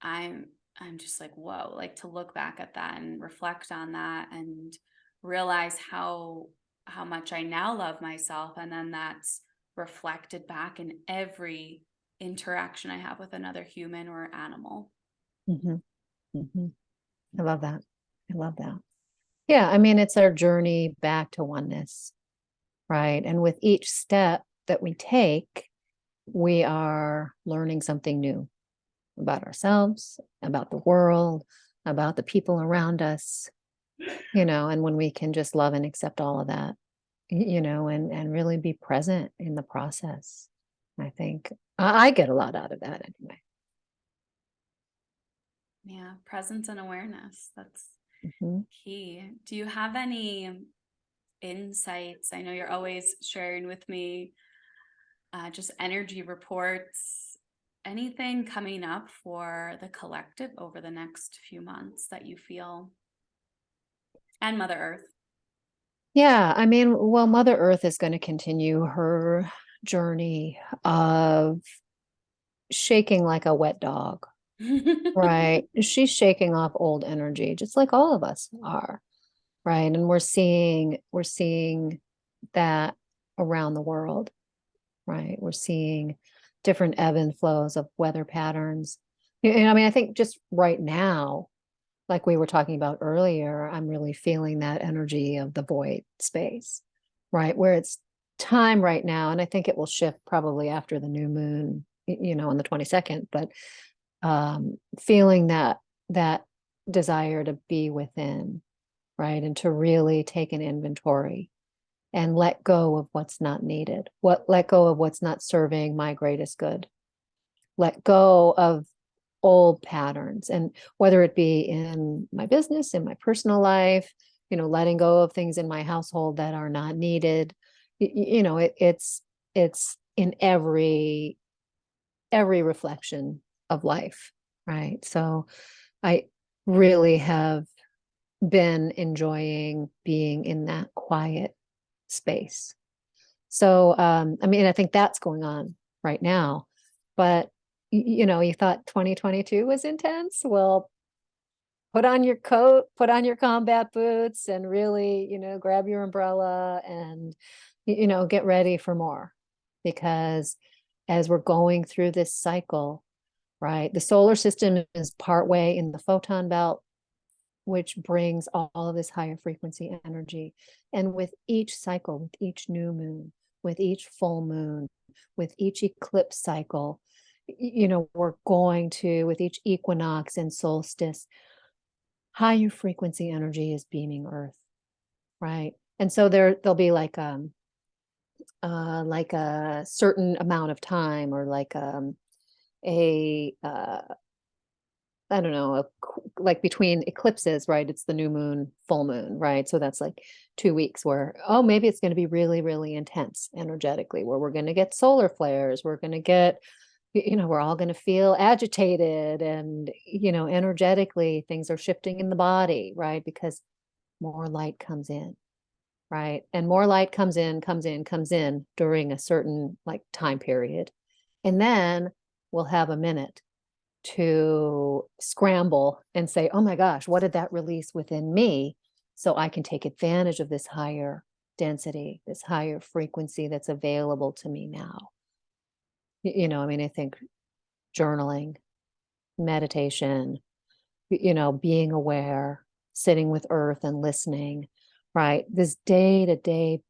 I'm I'm just like, whoa, like to look back at that and reflect on that and realize how much I now love myself. And then that's reflected back in every interaction I have with another human or animal. Mm-hmm. Mm-hmm. I love that. I love that. Yeah, I mean, it's our journey back to oneness, right? And with each step that we take, we are learning something new about ourselves, about the world, about the people around us, and when we can just love and accept all of that, and really be present in the process. I think I get a lot out of that anyway. Yeah, presence and awareness. That's Mhm. key. Do you have any insights? I know you're always sharing with me just energy reports. Anything coming up for the collective over the next few months that you feel, and Mother Earth? Yeah, I mean, well, Mother Earth is going to continue her journey of shaking like a wet dog, right? She's shaking off old energy, just like all of us are, right? And we're seeing that around the world, right? We're seeing different ebb and flows of weather patterns. I mean, I think just right now, like we were talking about earlier, I'm really feeling that energy of the void space, right? Where it's time right now. And I think it will shift probably after the new moon, on the 22nd, but feeling that desire to be within, right? And to really take an inventory and let go of what's not needed, let go of what's not serving my greatest good, let go of old patterns, and whether it be in my business, in my personal life, letting go of things in my household that are not needed. It's in every reflection of life, right? So I really have been enjoying being in that quiet space. So I mean, I think that's going on right now. But you thought 2022 was intense. Well, put on your coat, put on your combat boots, and really, grab your umbrella and get ready for more. Because as we're going through this cycle, right, the solar system is partway in the photon belt, which brings all of this higher frequency energy. And with each cycle, with each new moon, with each full moon, with each eclipse cycle, we're going to, with each equinox and solstice, higher frequency energy is beaming Earth, right? And so there'll be like a certain amount of time, or like a I don't know, like between eclipses, right? It's the new moon, full moon, right? So that's like 2 weeks where, oh, maybe it's going to be really, really intense energetically, where we're going to get solar flares. We're going to get, we're all going to feel agitated, and, energetically things are shifting in the body, right? Because more light comes in, right? And more light comes in during a certain like time period. And then we'll have a minute to scramble and say, oh my gosh, what did that release within me? So I can take advantage of this higher density, this higher frequency that's available to me now. I think journaling, meditation, being aware, sitting with earth and listening, right? This day-to-day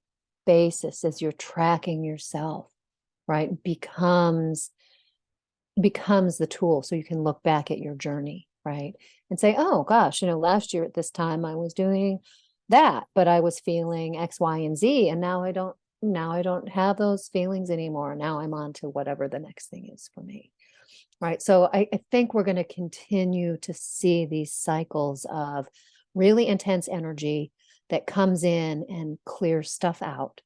basis as you're tracking yourself, right, becomes the tool, so you can look back at your journey, right, and say, oh gosh, last year at this time I was doing that, but I was feeling X, Y, and Z, and now I don't have those feelings anymore. Now I'm on to whatever the next thing is for me, right? So I think we're going to continue to see these cycles of really intense energy that comes in and clears stuff out,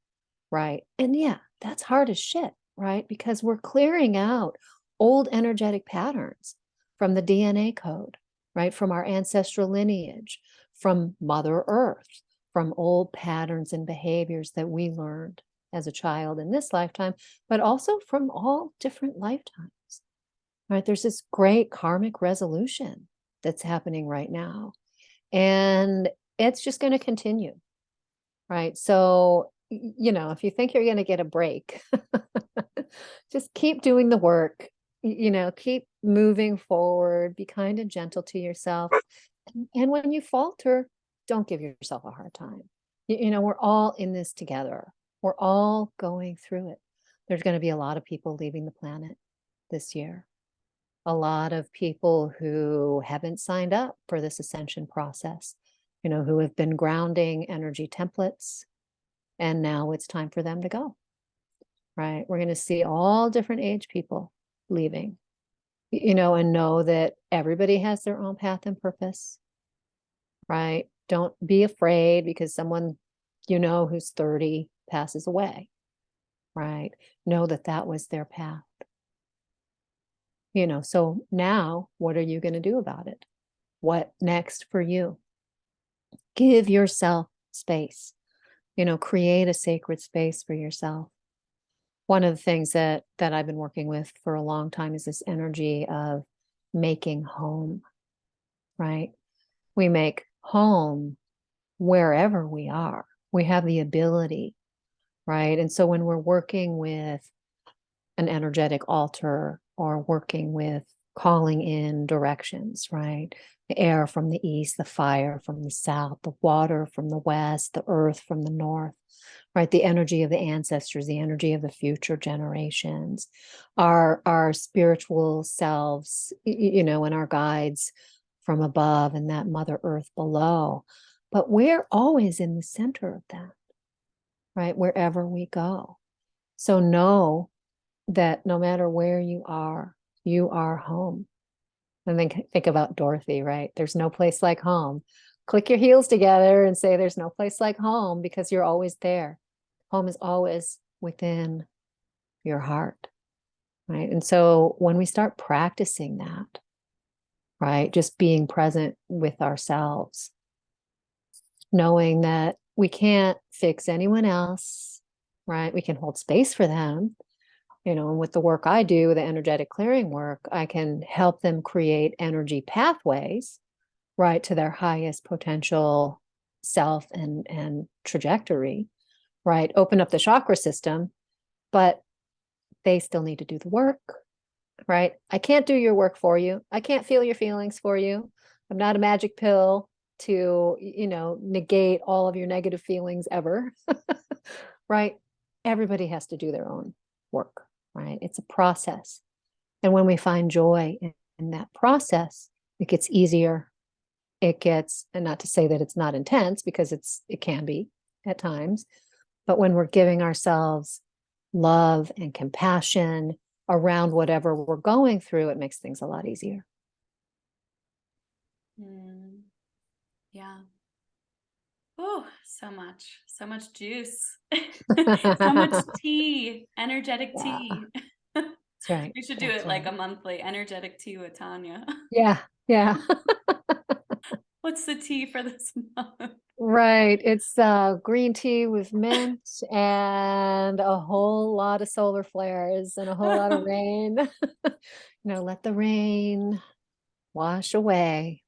right? And yeah, that's hard as shit, right? Because we're clearing out old energetic patterns from the DNA code, right? From our ancestral lineage, from Mother Earth, from old patterns and behaviors that we learned as a child in this lifetime, but also from all different lifetimes, right? There's this great karmic resolution that's happening right now, and it's just going to continue, right? So, if you think you're going to get a break, just keep doing the work, keep moving forward, be kind and gentle to yourself. And when you falter, don't give yourself a hard time. We're all in this together. We're all going through it. There's going to be a lot of people leaving the planet this year. A lot of people who haven't signed up for this ascension process, who have been grounding energy templates, and now it's time for them to go, right? We're going to see all different age people leaving, and know that everybody has their own path and purpose, right? Don't be afraid because someone, who's 30 passes away, right? Know that that was their path. So now what are you going to do about it? What next for you? Give yourself space, create a sacred space for yourself. One of the things that I've been working with for a long time is this energy of making home, right? We make home wherever we are. We have the ability, right? And so when we're working with an energetic altar or working with calling in directions, right? The air from the east, the fire from the south, the water from the west, the earth from the north, right? The energy of the ancestors, the energy of the future generations, our spiritual selves, and our guides from above, and that Mother Earth below. But we're always in the center of that, right? Wherever we go. So know that no matter where you are home. And then think about Dorothy, right? There's no place like home. Click your heels together and say there's no place like home, because you're always there. Home is always within your heart, right? And so when we start practicing that, right, just being present with ourselves, knowing that we can't fix anyone else, right? We can hold space for them. And with the work I do, the energetic clearing work, I can help them create energy pathways, right, to their highest potential self and trajectory, right? Open up the chakra system, but they still need to do the work, right? I can't do your work for you. I can't feel your feelings for you. I'm not a magic pill to, negate all of your negative feelings ever, right? Everybody has to do their own work. Right? It's a process. And when we find joy in that process, it gets easier. It gets, and not to say that it's not intense, because it can be at times, but when we're giving ourselves love and compassion around whatever we're going through, it makes things a lot easier. Mm, yeah. Oh, so much juice. So much tea, energetic Yeah, tea. that's right. We should do That's it like right. a monthly energetic tea with Tanya. Yeah, yeah. What's the tea for this month? Right. It's green tea with mint and a whole lot of solar flares and a whole lot of rain. Let the rain wash away,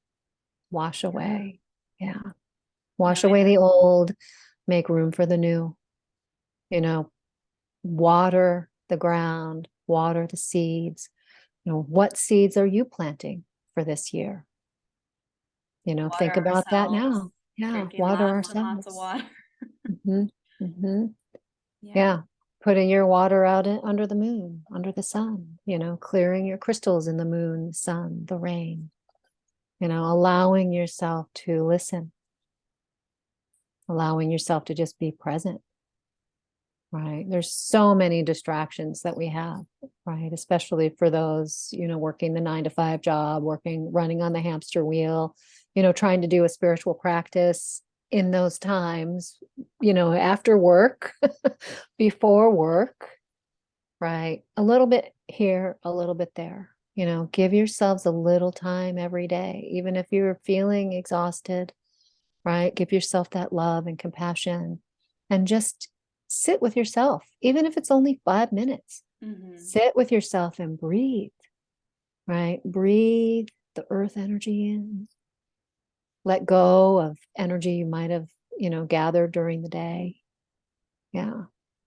wash Yeah. away. Yeah. No, Wash away the old, make room for the new. You know, water the ground, water the seeds. What seeds are you planting for this year? water Think about that ourselves, now. Yeah, drinking water lots and lots of ourselves. water. Hmm. Hmm. Yeah. Yeah, putting your water out under the moon, under the sun, clearing your crystals in the moon, the sun, the rain, allowing yourself to listen, allowing yourself to just be present, right? There's so many distractions that we have, right? Especially for those, working the 9 to 5 job, running on the hamster wheel, trying to do a spiritual practice in those times, after work, before work. Right. A little bit here, a little bit there. Give yourselves a little time every day, even if you're feeling exhausted, right? Give yourself that love and compassion and just sit with yourself, even if it's only 5 minutes. Hmm. Sit with yourself and breathe, right? Breathe the earth energy in. Let go of energy you might have, gathered during the day. Yeah.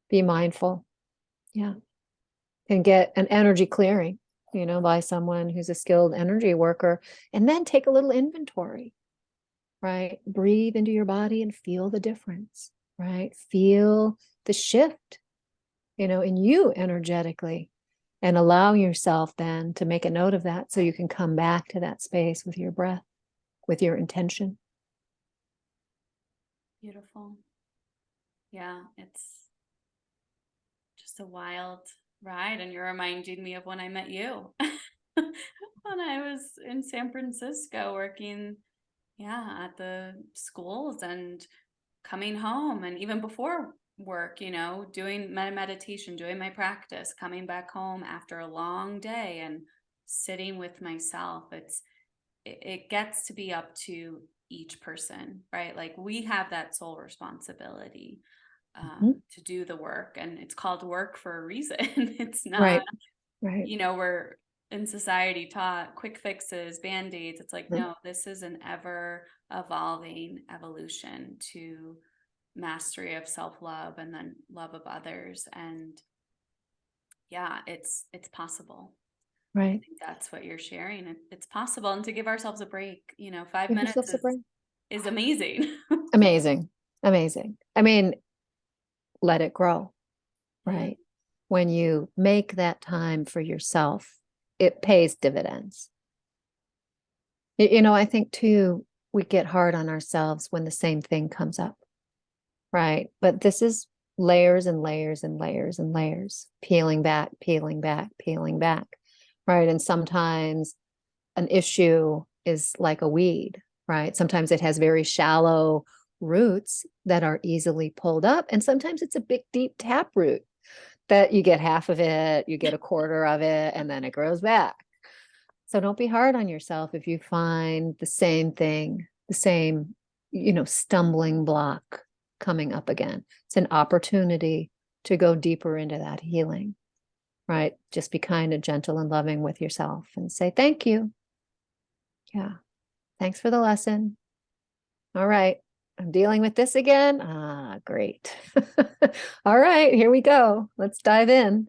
Be mindful. Yeah. And get an energy clearing, by someone who's a skilled energy worker, and then take a little inventory, right? Breathe into your body and feel the difference, right? Feel the shift, in you energetically, and allow yourself then to make a note of that so you can come back to that space with your breath, with your intention. Beautiful. Yeah, it's just a wild ride. And you're reminding me of when I met you when I was in San Francisco working, yeah, at the schools and coming home. And even before work, doing my meditation, doing my practice, coming back home after a long day and sitting with myself. It gets to be up to each person, right? Like we have that sole responsibility Mhm. to do the work, and it's called work for a reason. It's not, Right, right, we're in society taught quick fixes, band-aids. It's like, right, no, this is an ever evolving evolution to mastery of self-love and then love of others. And yeah, it's possible. I right. think that's what you're sharing. It's possible, and to give ourselves a break. 5 Give minutes yourself a break. is amazing. Amazing, amazing. I mean, let it grow. Mm, Right. When you make that time for yourself, it pays dividends. I think too, we get hard on ourselves when the same thing comes up. Right. But this is layers and layers and layers and layers, peeling back, peeling back, peeling back. Right. And sometimes an issue is like a weed, right? Sometimes it has very shallow roots that are easily pulled up. And sometimes it's a big, deep tap root that you get half of it, you get a quarter of it, and then it grows back. So don't be hard on yourself if you find the same thing, the same, stumbling block coming up again. It's an opportunity to go deeper into that healing, right? Just be kind and gentle and loving with yourself and say, thank you. Yeah. Thanks for the lesson. All right. I'm dealing with this again. Ah, great. All right, here we go. Let's dive in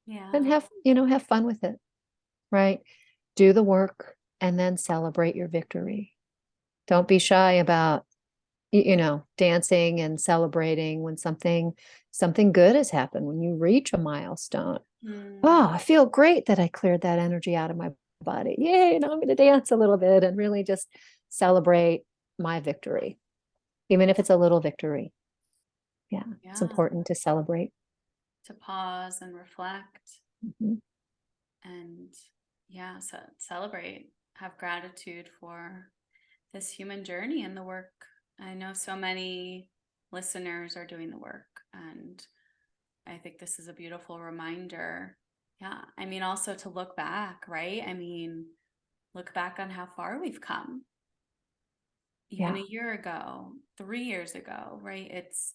and yeah. have fun with it, right? Do the work and then celebrate your victory. Don't be shy about, dancing and celebrating when something good has happened, when you reach a milestone. Mm, Oh, I feel great that I cleared that energy out of my body. Yay, now I'm going to dance a little bit and really just celebrate my victory, even if it's a little victory. Yeah, it's yeah. important to celebrate. To pause and reflect Mhm. and, yeah, so celebrate, have gratitude for. this human journey and the work. I know so many listeners are doing the work, and I think this is a beautiful reminder. Yeah. I mean, also to look back, right? I mean, look back on how far we've come, even Yeah. a year ago, 3 years ago, right? It's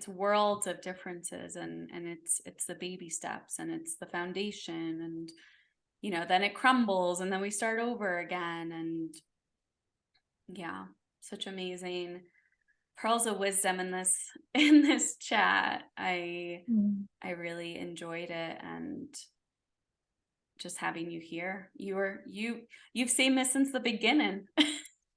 worlds of differences, and it's the baby steps, and it's the foundation, and then it crumbles, and then we start over again. And yeah, such amazing pearls of wisdom in this chat. Mm. I really enjoyed it, and just having you here. You've seen this since the beginning.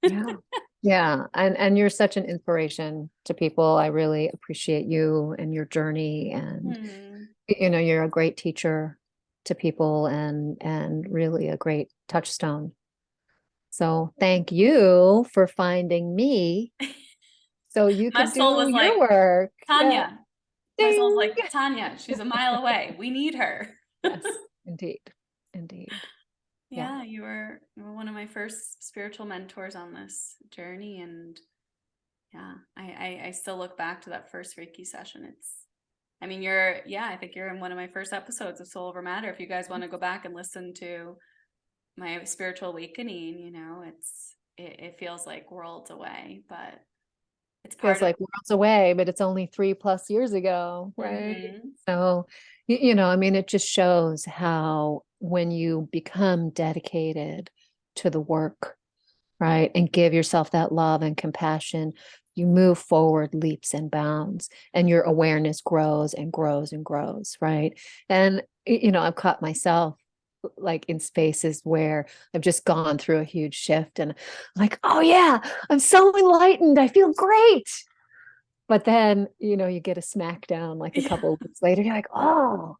Yeah. Yeah. And you're such an inspiration to people. I really appreciate you and your journey. And, Hmm. you're a great teacher to people, and really a great touchstone. So thank you for finding me so you My could soul do was your like, work. Yeah. Tanya. My soul's Ding. like, Tanya, she's a mile away. We need her. Yes, indeed. Indeed. Yeah. Yeah, you were one of my first spiritual mentors on this journey. And yeah, I still look back to that first Reiki session. I mean, I think you're in one of my first episodes of Soul Over Matter. If you guys want to go back and listen to my spiritual awakening, it feels like worlds away, but it's Feels part of. like worlds away, but it's only 3+ years ago, right? Mhm. So, I mean, it just shows how when you become dedicated to the work, right, and give yourself that love and compassion, you move forward leaps and bounds, and your awareness grows and grows and grows, right? And, I've caught myself like in spaces where I've just gone through a huge shift, and I'm like, oh yeah, I'm so enlightened. I feel great. But then, you get a smackdown like a Yeah. couple of weeks later. You're like, oh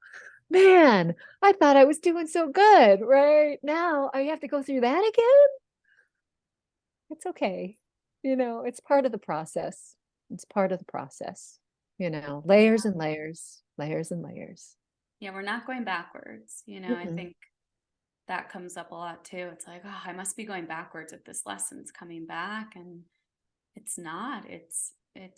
man, I thought I was doing so good. Right now, I have to go through that again. It's okay. It's part of the process. It's part of the process. Layers Yeah. and layers, layers and layers. Yeah, we're not going backwards. I Mm-mm. think that comes up a lot too. It's like, oh, I must be going backwards if this lesson's coming back. And it's not. It's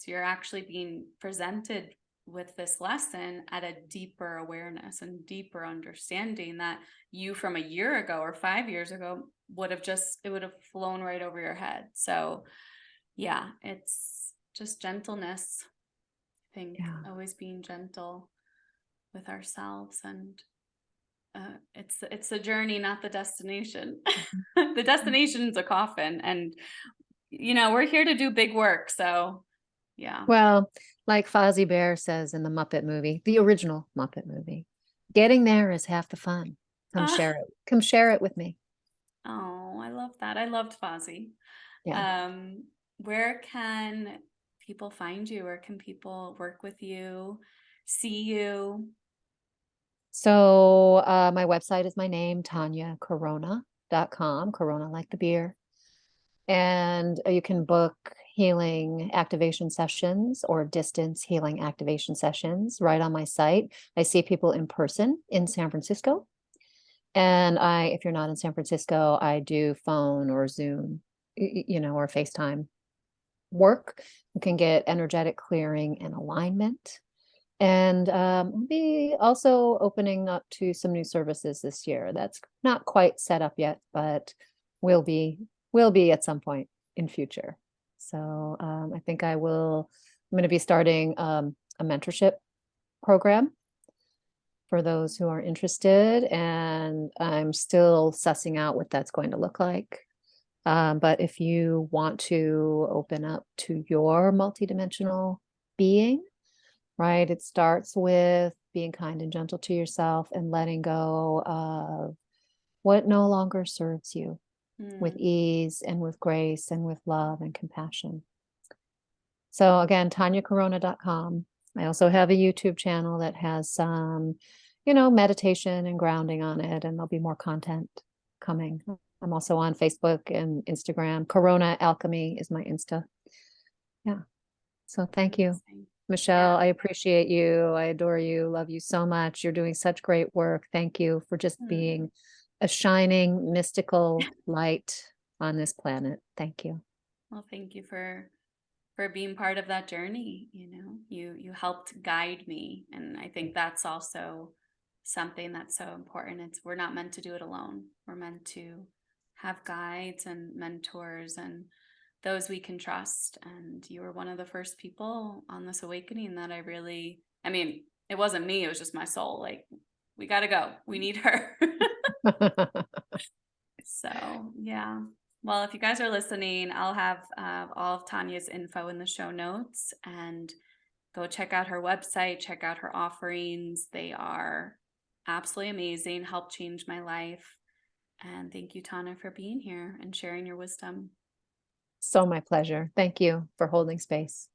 you're actually being presented with this lesson at a deeper awareness and deeper understanding that you from a year ago or 5 years ago it would have flown right over your head. So yeah, it's just gentleness. I think Yeah. always being gentle with ourselves, and it's a journey, not the destination. The Mhm. destination's a coffin, and we're here to do big work. So yeah. Well, like Fozzie Bear says in the Muppet movie, the original Muppet movie, getting there is half the fun. Come Uh, share it. Come share it with me. oh, I love that. I loved Fozzie. Yeah. Um, where can people find you? Where can people work with you, see you? So my website is my name, tanyacorona.com, Corona like the beer. And you can book healing activation sessions or distance healing activation sessions right on my site. I see people in person in San Francisco. And if you're not in San Francisco, I do phone or Zoom, or FaceTime work. You can get energetic clearing and alignment. And we'll be also opening up to some new services this year. That's not quite set up yet, but will be will be at some point in future. So I think I'm going to be starting a mentorship program for those who are interested, and I'm still sussing out what that's going to look like. But if you want to open up to your multidimensional being, right? It starts with being kind and gentle to yourself and letting go of what no longer serves you with Hmm. ease and with grace and with love and compassion. So again, tanyacorona.com. I also have a YouTube channel that has some, meditation and grounding on it, and there'll be more content coming. I'm also on Facebook and Instagram. Corona Alchemy is my Insta. Yeah. So thank you, Amazing. Michelle. Yeah. I appreciate you. I adore you. Love you so much. You're doing such great work. Thank you for just Hmm. being a shining mystical light on this planet. Thank you. Well, thank you for being part of that journey. You helped guide me, and I think that's also something that's so important. It's We're not meant to do it alone. We're meant to have guides and mentors and those we can trust. And you were one of the first people on this awakening that I mean, it wasn't me, it was just my soul. Like, we got to go. We need her. So, yeah. Well, if you guys are listening, I'll have all of Tanya's info in the show notes, and go check out her website, check out her offerings. They are absolutely amazing, helped change my life. And thank you, Tanya, for being here and sharing your wisdom. So my pleasure. Thank you for holding space.